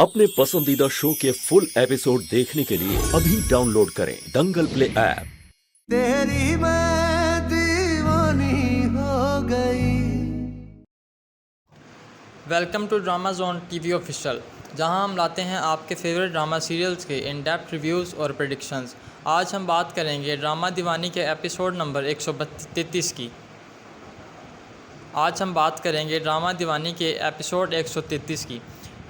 अपने पसंदीदा शो के फुल एपिसोड देखने के लिए अभी डाउनलोड करें दंगल प्ले ऐप। तेरी मैं दीवानी हो गई। Welcome to drama zone TV official, जहां हम लाते हैं आपके फेवरेट ड्रामा सीरियल्स के इन डेप्थ रिव्यूज़ और प्रेडिक्शंस। आज हम बात करेंगे ड्रामा दीवानी के एपिसोड नंबर 133 की। आज हम बात करेंगे ड्रामा दीवानी के एपिसोड 133 की,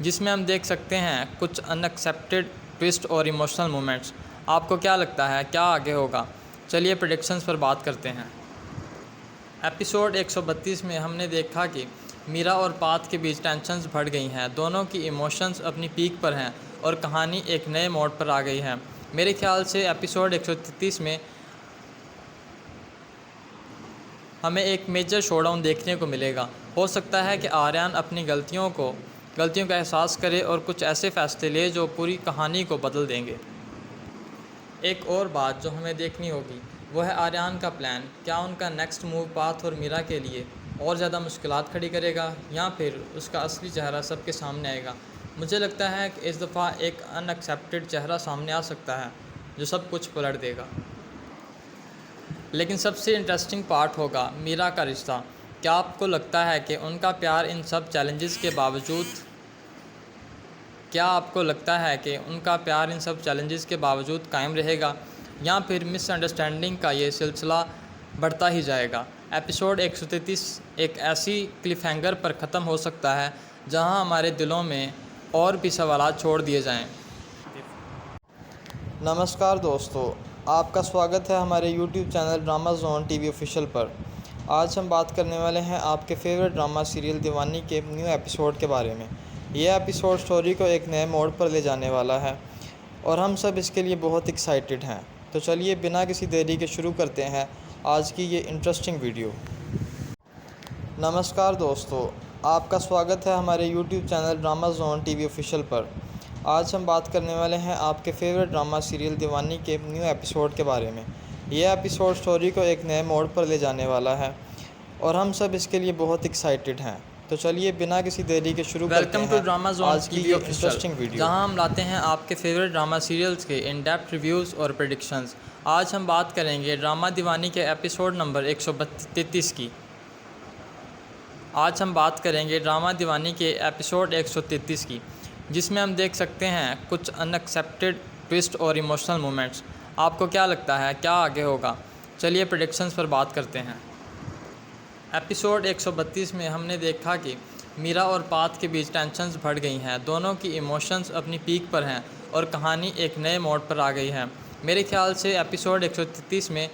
जिसमें हम देख सकते हैं कुछ अनएक्सेप्टेड ट्विस्ट और इमोशनल मोमेंट्स। आपको क्या लगता है क्या आगे होगा? चलिए प्रेडिक्शंस पर बात करते हैं। एपिसोड 132 में हमने देखा कि मीरा और पाथ के बीच टेंशन्स बढ़ गई हैं। दोनों की इमोशंस अपनी पीक पर हैं और कहानी एक नए मोड़ पर आ गई है। मेरे ख्याल से एपिसोड 133 में हमें एक मेजर शोडाउन देखने को मिलेगा। हो सकता है कि आर्यन अपनी गलतियों का एहसास करे और कुछ ऐसे फैसले ले जो पूरी कहानी को बदल देंगे। एक और बात जो हमें देखनी होगी वो है आर्यन का प्लान। क्या उनका नेक्स्ट मूव पाथ और मीरा के लिए और ज़्यादा मुश्किलात खड़ी करेगा या फिर उसका असली चेहरा सबके सामने आएगा? मुझे लगता है कि इस दफ़ा एक अनएक्सेप्टेड चेहरा सामने आ सकता है जो सब कुछ पलट देगा। लेकिन सबसे इंटरेस्टिंग पार्ट होगा मीरा का रिश्ता। क्या आपको लगता है कि उनका प्यार इन सब चैलेंजेस के बावजूद कायम रहेगा या फिर मिसअंडरस्टैंडिंग का ये सिलसिला बढ़ता ही जाएगा? एपिसोड 133 एक ऐसी क्लिफ़हैंगर पर ख़त्म हो सकता है जहां हमारे दिलों में और भी सवालात छोड़ दिए जाएं। नमस्कार दोस्तों, आपका स्वागत है हमारे YouTube channel drama zone TV official पर। आज हम बात करने वाले हैं आपके फेवरेट ड्रामा सीरियल दीवानी के न्यू एपिसोड के बारे में। यह एपिसोड स्टोरी को एक नए मोड़ पर ले जाने वाला है और हम सब इसके लिए बहुत एक्साइटेड हैं। तो चलिए बिना किसी देरी के शुरू करते हैं आज की ये इंटरेस्टिंग वीडियो। नमस्कार दोस्तों, आपका स्वागत है हमारे YouTube channel drama zone TV official पर। आज हम बात करने वाले हैं आपके फेवरेट ड्रामा सीरियल दीवानी के न्यू एपिसोड के बारे में। यह एपिसोड स्टोरी को एक नए मोड़ पर ले जाने वाला है और हम सब इसके लिए बहुत एक्साइटेड हैं। तो चलिए बिना किसी देरी के शुरू करते हैं आज की ये इंटरेस्टिंग वीडियो, जहां हम लाते हैं आपके फेवरेट ड्रामा सीरियल्स के इन डेप्थ रिव्यूज़ और प्रेडिक्शंस। आज हम बात करेंगे ड्रामा दीवानी के एपिसोड नंबर 133 की। आज हम बात करेंगे ड्रामा दीवानी के एपिसोड 133 की, जिसमें हम देख सकते हैं कुछ अनएक्सेप्टेड ट्विस्ट और इमोशनल मोमेंट्स। आपको क्या लगता है क्या आगे होगा? चलिए प्रेडिक्शंस पर बात करते हैं। एपिसोड 132 में हमने देखा कि मीरा और पाथ के बीच टेंशन्स बढ़ गई हैं। दोनों की इमोशंस अपनी पीक पर हैं और कहानी एक नए मोड़ पर आ गई है। मेरे ख्याल से एपिसोड 133 में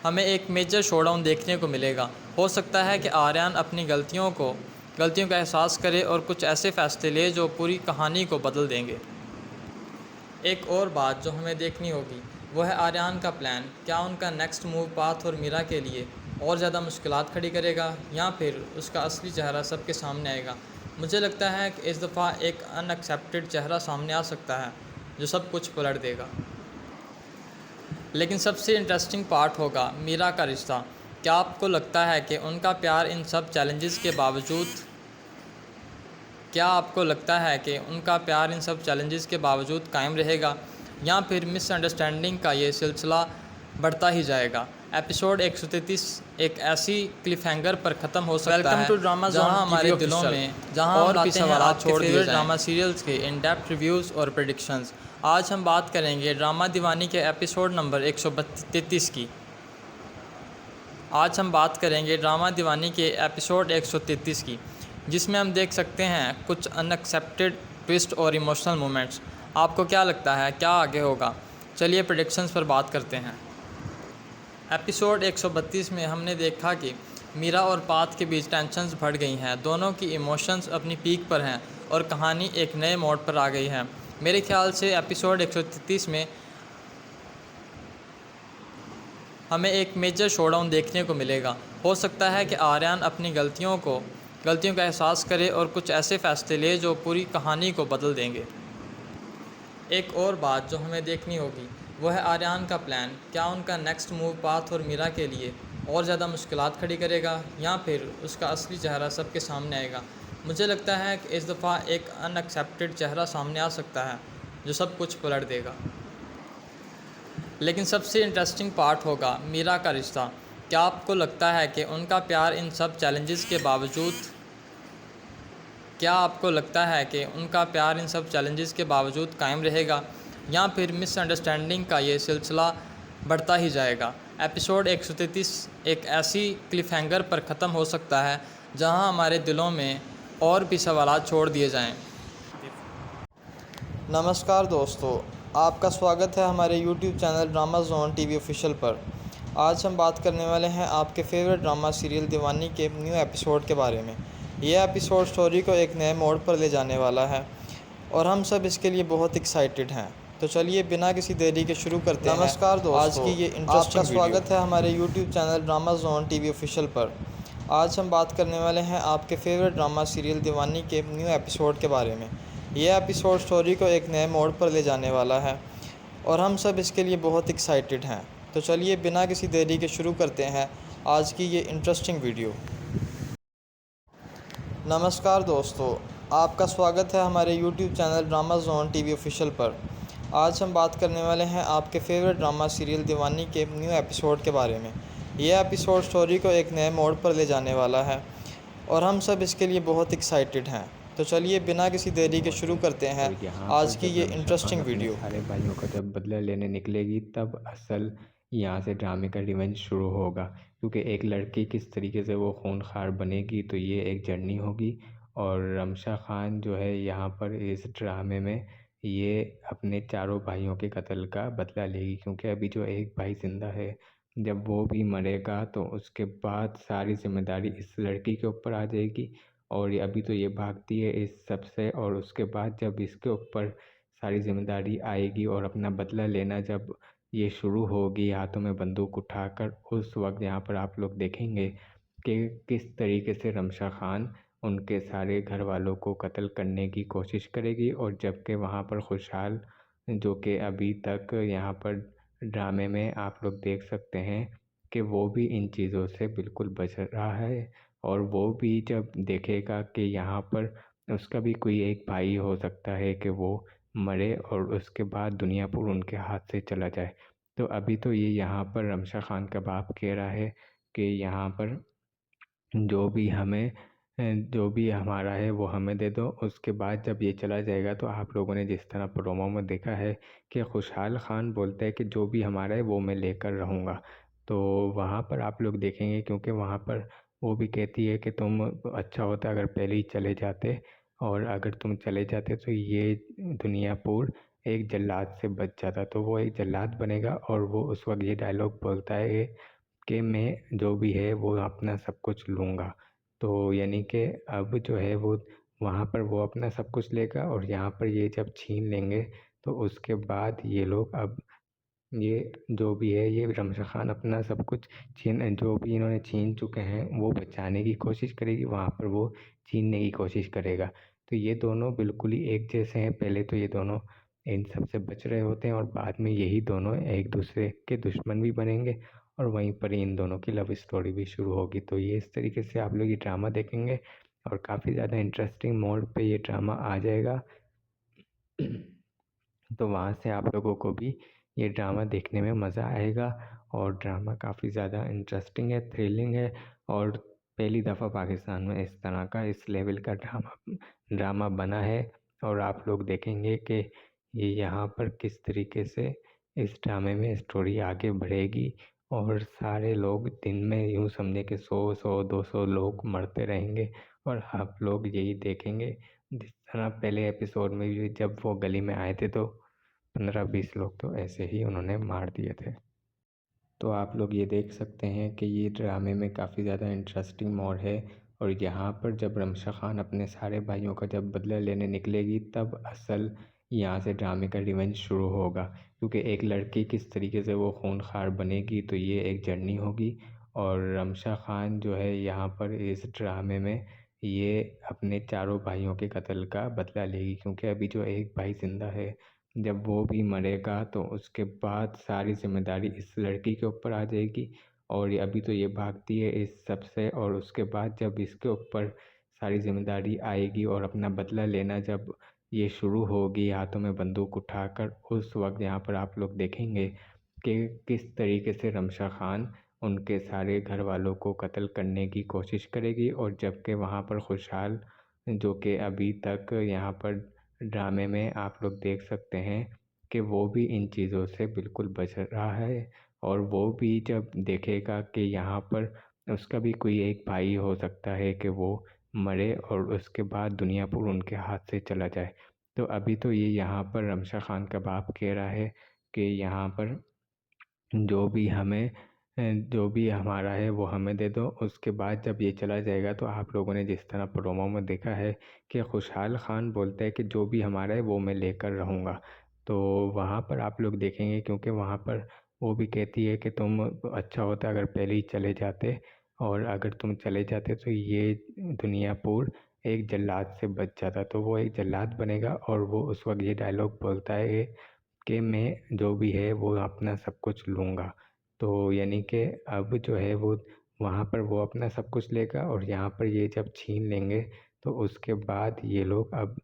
हमें एक मेजर शोडाउन देखने को मिलेगा। हो सकता है कि आर्यन अपनी गलतियों का एहसास करे और कुछ ऐसे फैसले ले जो पूरी कहानी को बदल देंगे। एक और बात जो हमें देखनी होगी वो है आर्यन का प्लान। क्या उनका नेक्स्ट मूव पाथ और मीरा के लिए और ज़्यादा मुश्किलात खड़ी करेगा या फिर उसका असली चेहरा सबके सामने आएगा? मुझे लगता है कि इस दफ़ा एक अनएक्सेप्टेड चेहरा सामने आ सकता है जो सब कुछ पलट देगा। लेकिन सबसे इंटरेस्टिंग पार्ट होगा मीरा का रिश्ता। क्या आपको लगता है कि उनका प्यार इन सब चैलेंजेस के बावजूद कायम रहेगा या फिर मिसअंडरस्टैंडिंग का ये सिलसिला बढ़ता ही जाएगा? एपिसोड 133 एक ऐसी क्लिफ़हैंगर पर ख़त्म हो सकता है जहां हमारे दिलों में और भी सवालात छोड़ दिए जाएं। ड्रामा सीरियल्स के इन डेप्थ रिव्यूज़ और प्रेडिक्शंस। आज हम बात करेंगे ड्रामा दीवानी के एपिसोड नंबर 133 की। आज हम बात करेंगे ड्रामा दीवानी के एपिसोड 133 की, जिसमें हम देख सकते हैं कुछ अनएक्सेप्टेड ट्विस्ट और इमोशनल मोमेंट्स। आपको क्या लगता है क्या आगे होगा? चलिए प्रेडिक्शंस पर बात करते हैं। एपिसोड 132 में हमने देखा कि मीरा और पाथ के बीच टेंशन्स बढ़ गई हैं। दोनों की इमोशंस अपनी पीक पर हैं और कहानी एक नए मोड़ पर आ गई है। मेरे ख्याल से एपिसोड 133 में हमें एक मेजर शोडाउन देखने को मिलेगा। हो सकता है कि आर्यन अपनी गलतियों का एहसास करे और कुछ ऐसे फैसले ले जो पूरी कहानी को बदल देंगे। एक और बात जो हमें देखनी होगी वो है आर्यन का प्लान। क्या उनका नेक्स्ट मूव पाथ और मीरा के लिए और ज़्यादा मुश्किलात खड़ी करेगा या फिर उसका असली चेहरा सबके सामने आएगा? मुझे लगता है कि इस दफ़ा एक अनएक्सेप्टेड चेहरा सामने आ सकता है जो सब कुछ पलट देगा। लेकिन सबसे इंटरेस्टिंग पार्ट होगा मीरा का रिश्ता। क्या आपको लगता है कि उनका प्यार इन सब चैलेंजेस के बावजूद कायम रहेगा या फिर मिसअंडरस्टैंडिंग का ये सिलसिला बढ़ता ही जाएगा। एपिसोड 133 एक ऐसी क्लिफ़हैंगर पर ख़त्म हो सकता है जहां हमारे दिलों में और भी सवालात छोड़ दिए जाएं। नमस्कार दोस्तों, आपका स्वागत है हमारे YouTube channel drama zone TV official पर। आज हम बात करने वाले हैं आपके फेवरेट ड्रामा सीरियल दीवानी के न्यू एपिसोड के बारे में। यह एपिसोड स्टोरी को एक नए मोड़ पर ले जाने वाला है और हम सब इसके लिए बहुत एक्साइटेड हैं। तो चलिए बिना किसी देरी के शुरू करते हैं। नमस्कार दोस्तों, आज की ये इंटरेस्टिंग आपका स्वागत है हमारे YouTube channel drama zone TV official पर। आज हम बात करने वाले हैं आपके फेवरेट ड्रामा सीरियल दीवानी के न्यू एपिसोड के बारे में। यह एपिसोड स्टोरी को एक नए मोड़ पर ले जाने वाला है और हम सब इसके लिए बहुत एक्साइटेड हैं। तो चलिए बिना किसी देरी के शुरू करते हैं आज की ये इंटरेस्टिंग वीडियो। नमस्कार दोस्तों, आपका स्वागत है हमारे YouTube channel drama zone TV official पर। आज हम बात करने वाले हैं आपके फेवरेट ड्रामा सीरियल दीवानी के न्यू एपिसोड के बारे में। यह एपिसोड स्टोरी को एक नए मोड़ पर ले जाने वाला है और हम सब इसके लिए बहुत एक्साइटेड हैं। तो चलिए बिना किसी देरी के शुरू करते हैं आज की ये इंटरेस्टिंग वीडियो। सारे भाइयों का जब बदला लेने निकलेगी तब असल यहाँ से ड्रामे का रिवेंज शुरू होगा, क्योंकि एक लड़की किस तरीके से वो खूनखार बनेगी तो ये एक जर्नी होगी। और रमशा खान जो है यहाँ पर इस ड्रामे में ये अपने चारों भाइयों के कत्ल का बदला लेगी, क्योंकि अभी जो एक भाई ज़िंदा है जब वो भी मरेगा तो उसके बाद सारी जिम्मेदारी इस लड़की के ऊपर आ जाएगी। और ये अभी तो ये भागती है इस सब से, और उसके बाद जब इसके ऊपर सारी जिम्मेदारी आएगी और अपना बदला लेना जब ये शुरू होगी हाथों में बंदूक उठाकर, उस वक्त यहाँ पर आप लोग देखेंगे कि किस तरीके से रमशा खान उनके सारे घर वालों को कत्ल करने की कोशिश करेगी। और जबकि वहाँ पर खुशहाल जो कि अभी तक यहाँ पर ड्रामे में आप लोग देख सकते हैं कि वो भी इन चीज़ों से बिल्कुल बच रहा है। और वो भी जब देखेगा कि यहाँ पर उसका भी कोई एक भाई हो सकता है कि वो मरे और उसके बाद दुनियापुर उनके हाथ से चला जाए। तो अभी तो ये यहाँ पर रमशा खान का बाप कह रहा है कि यहाँ पर जो भी हमारा है वो हमें दे दो। उसके बाद जब ये चला जाएगा तो आप लोगों ने जिस तरह प्रोमो में देखा है कि खुशहाल खान बोलता है कि जो भी हमारा है वो मैं लेकर रहूँगा। तो वहाँ पर आप लोग देखेंगे, क्योंकि वहाँ पर वो भी कहती है कि तुम अच्छा होता अगर पहले ही चले जाते, और अगर तुम चले जाते तो ये दुनियापुर एक जल्लाद से बच जाता। तो वो एक जल्लाद बनेगा और वो उस वक्त ये डायलॉग बोलता है कि मैं जो भी है वो अपना सब कुछ लूँगा। तो यानी कि अब जो है वो वहाँ पर वो अपना सब कुछ लेगा और यहाँ पर ये जब छीन लेंगे तो उसके बाद ये लोग अब ये जो भी है ये रमशा खान अपना सब कुछ जो भी इन्होंने छीन चुके हैं वो बचाने की कोशिश करेगी, वहाँ पर वो छीनने की कोशिश करेगा। तो ये दोनों बिल्कुल ही एक जैसे हैं। पहले तो ये दोनों इन सब से बच रहे होते हैं और बाद में यही दोनों एक दूसरे के दुश्मन भी बनेंगे और वहीं पर ही इन दोनों की लव स्टोरी भी शुरू होगी। तो ये इस तरीके से आप लोग ये ड्रामा देखेंगे और काफ़ी ज़्यादा इंटरेस्टिंग मोड पे ये ड्रामा आ जाएगा। तो वहाँ से आप लोगों को भी ये ड्रामा देखने में मज़ा आएगा। और ड्रामा काफ़ी ज़्यादा इंटरेस्टिंग है, थ्रिलिंग है, और पहली दफ़ा पाकिस्तान में इस तरह का इस लेवल का ड्रामा बना है। और आप लोग देखेंगे कि ये यहाँ पर किस तरीके से इस ड्रामे में स्टोरी आगे बढ़ेगी और सारे लोग दिन में यूँ समझे कि 100-200 लोग मरते रहेंगे और आप लोग यही देखेंगे। जिस तरह पहले एपिसोड में भी जब वो गली में आए थे तो 15-20 लोग तो ऐसे ही उन्होंने मार दिए थे। तो आप लोग ये देख सकते हैं कि ये ड्रामे में काफ़ी ज़्यादा इंटरेस्टिंग मोड़ है। और यहाँ पर जब रमशा खान अपने सारे भाइयों का जब बदला लेने निकलेगी तब असल यहाँ से ड्रामे का रिवेंज शुरू होगा, क्योंकि एक लड़की किस तरीके से वो खूनखार बनेगी तो ये एक जर्नी होगी। और रमशा खान जो है यहाँ पर इस ड्रामे में ये अपने चारों भाइयों के कत्ल का बदला लेगी, क्योंकि अभी जो एक भाई ज़िंदा है जब वो भी मरेगा तो उसके बाद सारी जिम्मेदारी इस लड़की के ऊपर आ जाएगी। और ये अभी तो ये भागती है इस सब से, और उसके बाद जब इसके ऊपर सारी ज़िम्मेदारी आएगी और अपना बदला लेना जब ये शुरू होगी हाथों में बंदूक उठाकर, उस वक्त यहाँ पर आप लोग देखेंगे कि किस तरीके से रमशा खान उनके सारे घर वालों को कत्ल करने की कोशिश करेगी। और जबकि वहाँ पर खुशहाल, जो कि अभी तक यहाँ पर ड्रामे में आप लोग देख सकते हैं कि वो भी इन चीज़ों से बिल्कुल बच रहा है। और वो भी जब देखेगा कि यहाँ पर उसका भी कोई एक भाई हो सकता है कि वो मरे और उसके बाद दुनियापुर उनके हाथ से चला जाए। तो अभी तो ये यहाँ पर रमशा खान का बाप कह रहा है कि यहाँ पर जो भी हमारा है वो हमें दे दो। उसके बाद जब ये चला जाएगा तो आप लोगों ने जिस तरह प्रोमो में देखा है कि खुशहाल खान बोलता है कि जो भी हमारा है वो मैं लेकर रहूँगा। तो वहाँ पर आप लोग देखेंगे, क्योंकि वहाँ पर वो भी कहती है कि तुम अच्छा होता अगर पहले ही चले जाते, और अगर तुम चले जाते तो ये दुनियापुर एक जल्लाद से बच जाता। तो वो एक जल्लाद बनेगा और वो उस वक्त ये डायलॉग बोलता है कि मैं जो भी है वो अपना सब कुछ लूँगा। तो यानी कि अब जो है वो वहाँ पर वो अपना सब कुछ लेगा और यहाँ पर ये जब छीन लेंगे तो उसके बाद ये लोग अब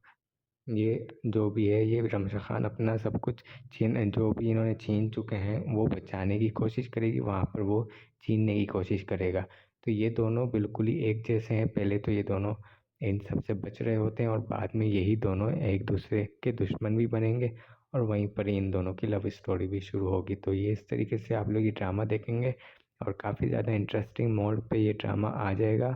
ये जो भी है ये रमशा खान अपना सब कुछ जो भी इन्होंने छीन चुके हैं वो बचाने की कोशिश करेगी, वहाँ पर वो छीनने की कोशिश करेगा। तो ये दोनों बिल्कुल ही एक जैसे हैं। पहले तो ये दोनों इन सब से बच रहे होते हैं और बाद में यही दोनों एक दूसरे के दुश्मन भी बनेंगे और वहीं पर ही इन दोनों की लव स्टोरी भी शुरू होगी। तो ये इस तरीके से आप लोग ये ड्रामा देखेंगे और काफ़ी ज़्यादा इंटरेस्टिंग मोड पे ये ड्रामा आ जाएगा।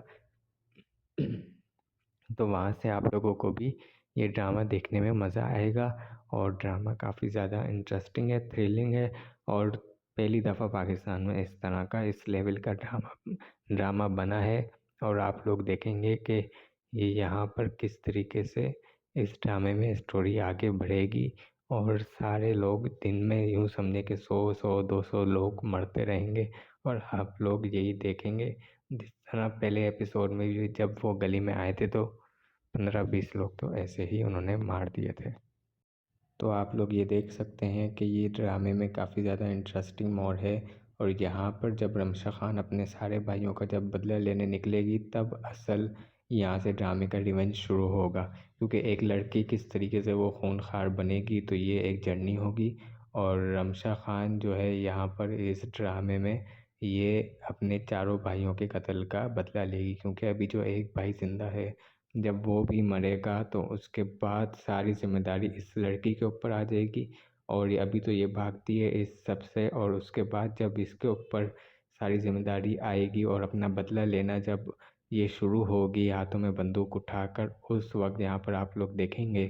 तो वहाँ से आप लोगों को भी ये ड्रामा देखने में मज़ा आएगा। और ड्रामा काफ़ी ज़्यादा इंटरेस्टिंग है, थ्रिलिंग है और पहली दफ़ा पाकिस्तान में इस तरह का इस लेवल का ड्रामा बना है। और आप लोग देखेंगे कि ये यहाँ पर किस तरीके से इस ड्रामे में स्टोरी आगे बढ़ेगी और सारे लोग दिन में यूँ समझे कि 100 200 लोग मरते रहेंगे और आप लोग यही देखेंगे। जिस तरह पहले एपिसोड में भी जब वो गली में आए थे तो 15-20 लोग तो ऐसे ही उन्होंने मार दिए थे। तो आप लोग ये देख सकते हैं कि ये ड्रामे में काफ़ी ज़्यादा इंटरेस्टिंग मोड़ है। और यहाँ पर जब रमशा खान अपने सारे भाइयों का जब बदला लेने निकलेगी तब असल यहाँ से ड्रामे का रिवेंज शुरू होगा, क्योंकि एक लड़की किस तरीके से वो खूनखार बनेगी तो ये एक जर्नी होगी। और रमशा खान जो है यहाँ पर इस ड्रामे में ये अपने चारों भाइयों के कत्ल का बदला लेगी, क्योंकि अभी जो एक भाई ज़िंदा है जब वो भी मरेगा तो उसके बाद सारी जिम्मेदारी इस लड़की के ऊपर आ जाएगी। और ये अभी तो ये भागती है इस सब से, और उसके बाद जब इसके ऊपर सारी जिम्मेदारी आएगी और अपना बदला लेना जब ये शुरू होगी हाथों में बंदूक उठाकर, उस वक्त यहाँ पर आप लोग देखेंगे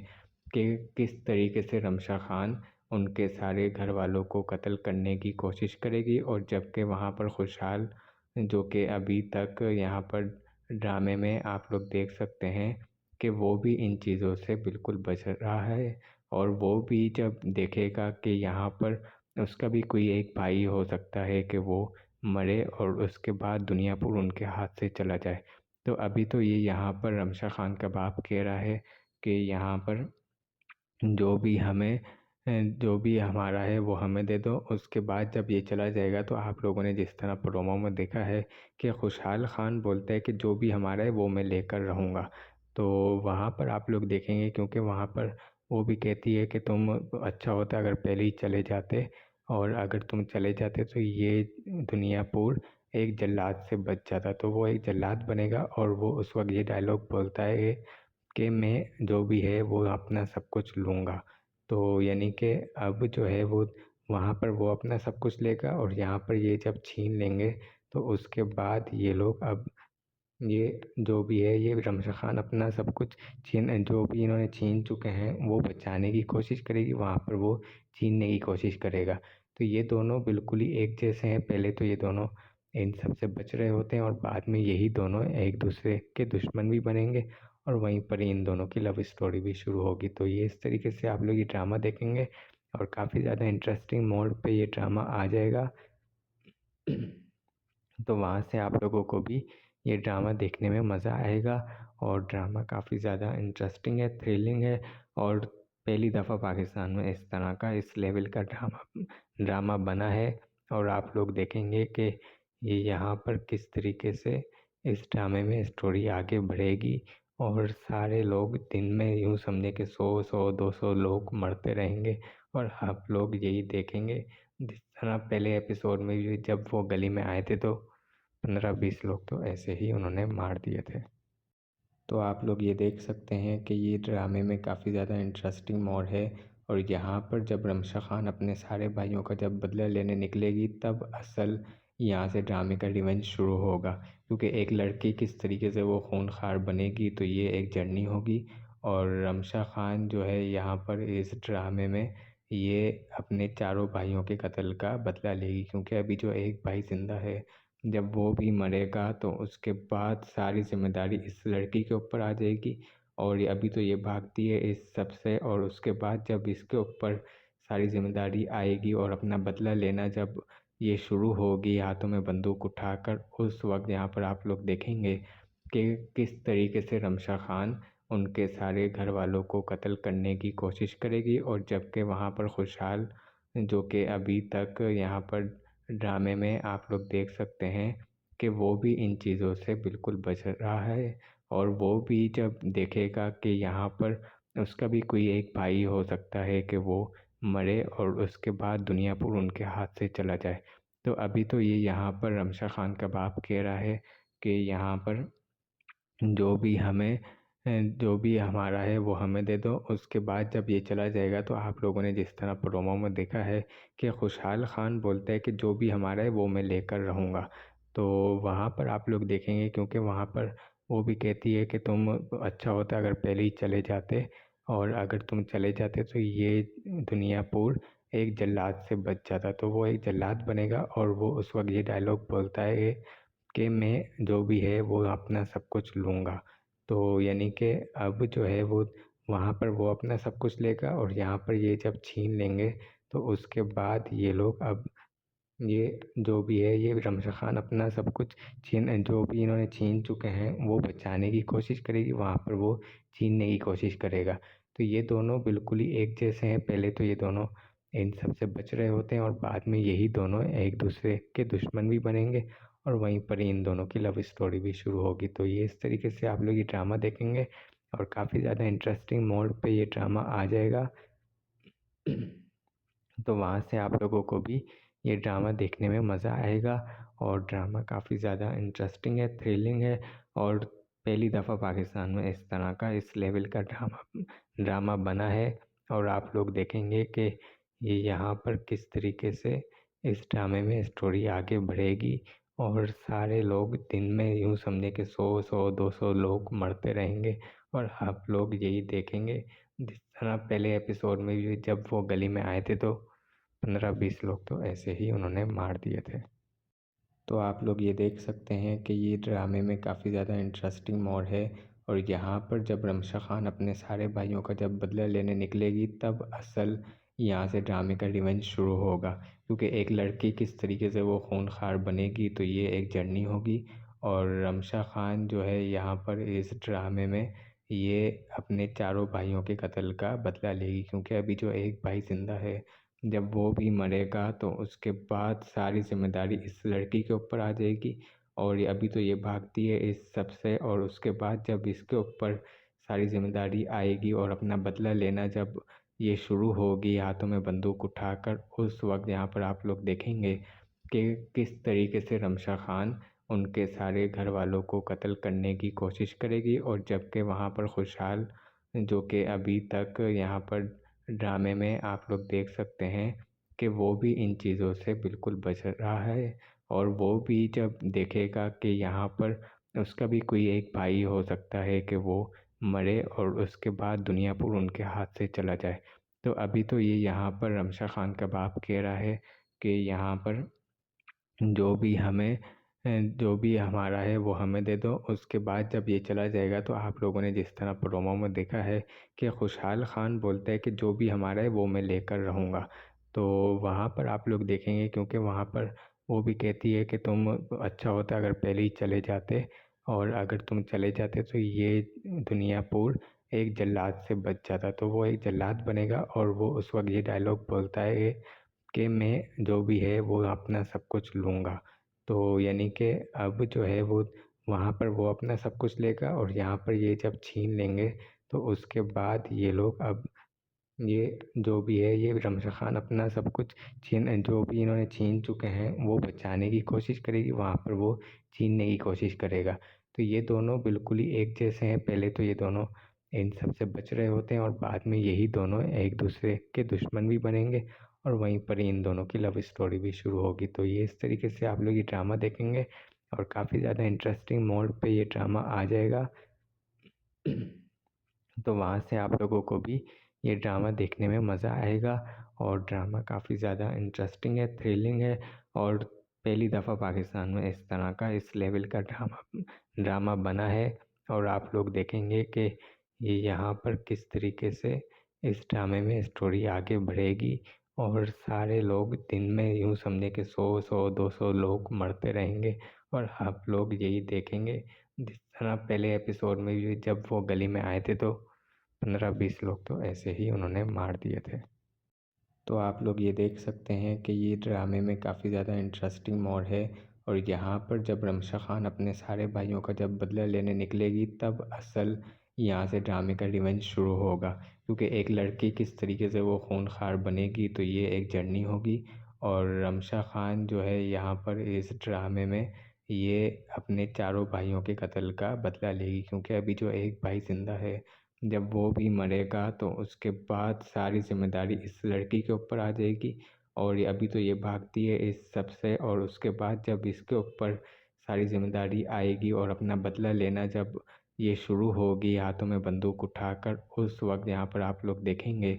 कि किस तरीके से रमशा खान उनके सारे घर वालों को कत्ल करने की कोशिश करेगी। और जबकि वहाँ पर खुशहाल, जो कि अभी तक यहाँ पर ड्रामे में आप लोग देख सकते हैं कि वो भी इन चीज़ों से बिल्कुल बच रहा है। और वो भी जब देखेगा कि यहाँ पर उसका भी कोई एक भाई हो सकता है कि वो मरे और उसके बाद दुनियापुर उनके हाथ से चला जाए। तो अभी तो ये यहाँ पर रमशा खान का बाप कह रहा है कि यहाँ पर जो भी हमारा है वो हमें दे दो। उसके बाद जब ये चला जाएगा तो आप लोगों ने जिस तरह प्रोमो में देखा है कि खुशहाल खान बोलता है कि जो भी हमारा है वो मैं लेकर रहूँगा। तो वहाँ पर आप लोग देखेंगे, क्योंकि वहाँ पर वो भी कहती है कि तुम अच्छा होता अगर पहले ही चले जाते, और अगर तुम चले जाते तो ये दुनियापुर एक जल्लाद से बच जाता। तो वो एक जल्लाद बनेगा और वो उस वक्त ये डायलॉग बोलता है कि मैं जो भी है वो अपना सब कुछ लूँगा। तो यानी कि अब जो है वो वहाँ पर वो अपना सब कुछ लेगा और यहाँ पर ये जब छीन लेंगे तो उसके बाद ये लोग अब ये जो भी है ये रमशा खान अपना सब कुछ जो भी इन्होंने छीन चुके हैं वो बचाने की कोशिश करेगी, वहाँ पर वो छीनने की कोशिश करेगा। तो ये दोनों बिल्कुल ही एक जैसे हैं। पहले तो ये दोनों इन सब से बच रहे होते हैं और बाद में यही दोनों एक दूसरे के दुश्मन भी बनेंगे और वहीं पर ही इन दोनों की लव स्टोरी भी शुरू होगी। तो ये इस तरीके से आप लोग ये ड्रामा देखेंगे और काफ़ी ज़्यादा इंटरेस्टिंग मोड पे ये ड्रामा आ जाएगा। तो वहाँ से आप लोगों को भी ये ड्रामा देखने में मज़ा आएगा। और ड्रामा काफ़ी ज़्यादा इंटरेस्टिंग है, थ्रिलिंग है और पहली दफ़ा पाकिस्तान में इस तरह का इस लेवल का ड्रामा बना है। और आप लोग देखेंगे कि ये यहाँ पर किस तरीके से इस ड्रामे में स्टोरी आगे बढ़ेगी और सारे लोग दिन में यूँ समझे कि 100-100-200 लोग मरते रहेंगे और आप लोग यही देखेंगे। जिस तरह पहले एपिसोड में भी जब वो गली में आए थे तो 15-20 लोग तो ऐसे ही उन्होंने मार दिए थे। तो आप लोग ये देख सकते हैं कि ये ड्रामे में काफ़ी ज़्यादा इंटरेस्टिंग मोड़ है। और यहाँ पर जब रमशा खान अपने सारे भाइयों का जब बदला लेने निकलेगी तब असल यहाँ से ड्रामे का रिवेंज शुरू होगा, क्योंकि एक लड़की किस तरीके से वो खूनखार बनेगी तो ये एक जर्नी होगी। और रमशा खान जो है यहाँ पर इस ड्रामे में ये अपने चारों भाइयों के कत्ल का बदला लेगी, क्योंकि अभी जो एक भाई ज़िंदा है जब वो भी मरेगा तो उसके बाद सारी ज़िम्मेदारी इस लड़की के ऊपर आ जाएगी। और ये अभी तो ये भागती है इस सब से, और उसके बाद जब इसके ऊपर सारी ज़िम्मेदारी आएगी और अपना बदला लेना जब ये शुरू होगी हाथों में बंदूक उठाकर, उस वक्त यहाँ पर आप लोग देखेंगे कि किस तरीके से रमशा खान उनके सारे घर वालों को कत्ल करने की कोशिश करेगी। और जबकि वहाँ पर खुशहाल जो कि अभी तक यहाँ पर ड्रामे में आप लोग देख सकते हैं कि वो भी इन चीज़ों से बिल्कुल बच रहा है। और वो भी जब देखेगा कि यहाँ पर उसका भी कोई एक भाई हो सकता है कि वो मरे और उसके बाद दुनिया पूरी उनके हाथ से चला जाए। तो अभी तो ये यहाँ पर रमशा खान का बाप कह रहा है कि यहाँ पर जो भी हमारा है वो हमें दे दो। उसके बाद जब ये चला जाएगा तो आप लोगों ने जिस तरह प्रोमो में देखा है कि खुशहाल खान बोलता है कि जो भी हमारा है वो मैं लेकर रहूँगा। तो वहाँ पर आप लोग देखेंगे, क्योंकि वहाँ पर वो भी कहती है कि तुम अच्छा होता अगर पहले ही चले जाते, और अगर तुम चले जाते तो ये दुनियापुर एक जल्लाद से बच जाता। तो वो एक जल्लाद बनेगा और वो उस वक्त ये डायलॉग बोलता है कि मैं जो भी है वो अपना सब कुछ लूँगा। तो यानी कि अब जो है वो वहाँ पर वो अपना सब कुछ लेगा, और यहाँ पर ये जब छीन लेंगे तो उसके बाद ये लोग अब ये जो भी है ये रमशा खान अपना सब कुछ जो भी इन्होंने छीन चुके हैं वो बचाने की कोशिश करेगी, वहाँ पर वो छीनने की कोशिश करेगा। तो ये दोनों बिल्कुल ही एक जैसे हैं। पहले तो ये दोनों इन सब से बच रहे होते हैं और बाद में यही दोनों एक दूसरे के दुश्मन भी बनेंगे, और वहीं पर इन दोनों की लव स्टोरी भी शुरू होगी। तो ये इस तरीके से आप लोग ये ड्रामा देखेंगे और काफ़ी ज़्यादा इंटरेस्टिंग मोड पे ये ड्रामा आ जाएगा। तो वहाँ से आप लोगों को भी ये ड्रामा देखने में मज़ा आएगा। और ड्रामा काफ़ी ज़्यादा इंटरेस्टिंग है, थ्रिलिंग है, और पहली दफ़ा पाकिस्तान में इस तरह का इस लेवल का ड्रामा बना है। और आप लोग देखेंगे कि ये यहाँ पर किस तरीके से इस ड्रामे में स्टोरी आगे बढ़ेगी, और सारे लोग दिन में यूँ समझे कि 100-100-200 लोग मरते रहेंगे और आप लोग यही देखेंगे। जिस तरह पहले एपिसोड में भी जब वो गली में आए थे तो 15-20 लोग तो ऐसे ही उन्होंने मार दिए थे। तो आप लोग ये देख सकते हैं कि ये ड्रामे में काफ़ी ज़्यादा इंटरेस्टिंग मोड़ है। और यहाँ पर जब रमशा खान अपने सारे भाइयों का जब बदला लेने निकलेगी तब असल यहाँ से ड्रामे का रिवेंज शुरू होगा, क्योंकि एक लड़की किस तरीके से वो खूनखार बनेगी तो ये एक जर्नी होगी। और रमशा खान जो है यहाँ पर इस ड्रामे में ये अपने चारों भाइयों के कत्ल का बदला लेगी, क्योंकि अभी जो एक भाई ज़िंदा है जब वो भी मरेगा तो उसके बाद सारी ज़िम्मेदारी इस लड़की के ऊपर आ जाएगी। और ये अभी तो ये भागती है इस सब से, और उसके बाद जब इसके ऊपर सारी ज़िम्मेदारी आएगी और अपना बदला लेना जब ये शुरू होगी हाथों में बंदूक उठाकर, उस वक्त यहाँ पर आप लोग देखेंगे कि किस तरीके से रमशा खान उनके सारे घर वालों को कत्ल करने की कोशिश करेगी। और जबकि वहाँ पर खुशहाल जो कि अभी तक यहाँ पर ड्रामे में आप लोग देख सकते हैं कि वो भी इन चीज़ों से बिल्कुल बच रहा है। और वो भी जब देखेगा कि यहाँ पर उसका भी कोई एक भाई हो सकता है कि वो मरे और उसके बाद दुनिया पूरी उनके हाथ से चला जाए। तो अभी तो ये यहाँ पर रमशा खान का बाप कह रहा है कि यहाँ पर जो भी हमारा है वो हमें दे दो। उसके बाद जब ये चला जाएगा तो आप लोगों ने जिस तरह प्रोमो में देखा है कि खुशहाल खान बोलता है कि जो भी हमारा है वो मैं लेकर रहूँगा। तो वहाँ पर आप लोग देखेंगे, क्योंकि वहाँ पर वो भी कहती है कि तुम अच्छा होता अगर पहले ही चले जाते, और अगर तुम चले जाते तो ये दुनियापुर एक जल्लाद से बच जाता। तो वो एक जल्लाद बनेगा और वो उस वक्त ये डायलॉग बोलता है कि मैं जो भी है वो अपना सब कुछ लूँगा। तो यानी कि अब जो है वो वहाँ पर वो अपना सब कुछ लेगा और यहाँ पर ये जब छीन लेंगे तो उसके बाद ये लोग अब ये जो भी है ये रमशा खान अपना सब कुछ जो भी इन्होंने छीन चुके हैं वो बचाने की कोशिश करेगी, वहाँ पर वो छीनने की कोशिश करेगा। तो ये दोनों बिल्कुल ही एक जैसे हैं, पहले तो ये दोनों इन सब से बच रहे होते हैं और बाद में यही दोनों एक दूसरे के दुश्मन भी बनेंगे और वहीं पर इन दोनों की लव स्टोरी भी शुरू होगी। तो ये इस तरीके से आप लोग ये ड्रामा देखेंगे और काफ़ी ज़्यादा इंटरेस्टिंग मोड पे ये ड्रामा आ जाएगा। तो वहाँ से आप लोगों को भी ये ड्रामा देखने में मज़ा आएगा और ड्रामा काफ़ी ज़्यादा इंटरेस्टिंग है, थ्रिलिंग है और पहली दफ़ा पाकिस्तान में इस तरह का इस लेवल का ड्रामा बना है। और आप लोग देखेंगे कि ये यहाँ पर किस तरीके से इस ड्रामे में स्टोरी आगे बढ़ेगी और सारे लोग दिन में यूँ समझे कि 100-200 लोग मरते रहेंगे और आप लोग यही देखेंगे। जिस तरह पहले एपिसोड में भी जब वो गली में आए थे तो 15-20 लोग तो ऐसे ही उन्होंने मार दिए थे। तो आप लोग ये देख सकते हैं कि ये ड्रामे में काफ़ी ज़्यादा इंटरेस्टिंग मोड़ है और यहाँ पर जब रमशा खान अपने सारे भाइयों का जब बदला लेने निकलेगी तब असल यहाँ से ड्रामे का रिवेंज शुरू होगा, क्योंकि एक लड़की किस तरीके से वो खूंखार बनेगी तो ये एक जर्नी होगी। और रमशा खान जो है यहाँ पर इस ड्रामे में ये अपने चारों भाइयों के कत्ल का बदला लेगी, क्योंकि अभी जो एक भाई ज़िंदा है जब वो भी मरेगा तो उसके बाद सारी जिम्मेदारी इस लड़की के ऊपर आ जाएगी। और ये अभी तो ये भागती है इस सब से और उसके बाद जब इसके ऊपर सारी जिम्मेदारी आएगी और अपना बदला लेना जब ये शुरू होगी हाथों में बंदूक उठाकर, उस वक्त यहाँ पर आप लोग देखेंगे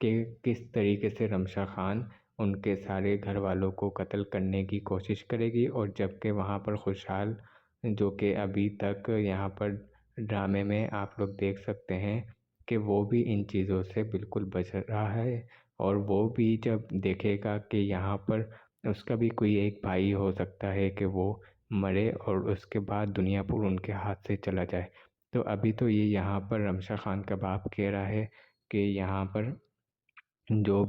कि किस तरीके से रमशा खान उनके सारे घर वालों को कत्ल करने की कोशिश करेगी। और जबकि वहाँ पर खुशहाल जो कि अभी तक यहाँ पर ड्रामे में आप लोग देख सकते हैं कि वो भी इन चीज़ों से बिल्कुल बच रहा है और वो भी जब देखेगा कि यहाँ पर उसका भी कोई एक भाई हो सकता है कि वो मरे और उसके बाद दुनिया पर उनके हाथ से चला जाए। तो अभी तो ये यहाँ पर रमशा खान का बाप कह रहा है कि यहाँ पर जो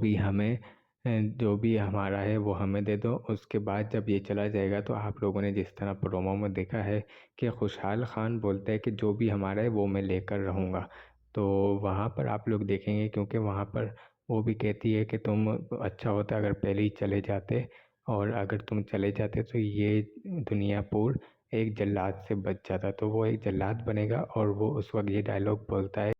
भी हमारा है वो हमें दे दो। उसके बाद जब ये चला जाएगा तो आप लोगों ने जिस तरह प्रोमो में देखा है कि खुशहाल खान बोलता है कि जो भी हमारा है वो मैं लेकर रहूँगा। तो वहाँ पर आप लोग देखेंगे, क्योंकि वहाँ पर वो भी कहती है कि तुम अच्छा होता अगर पहले ही चले जाते और अगर तुम चले जाते तो ये दुनियापुर एक जल्लाद से बच जाता। तो वो एक जल्लाद बनेगा और वो उस वक्त ये डायलॉग बोलता है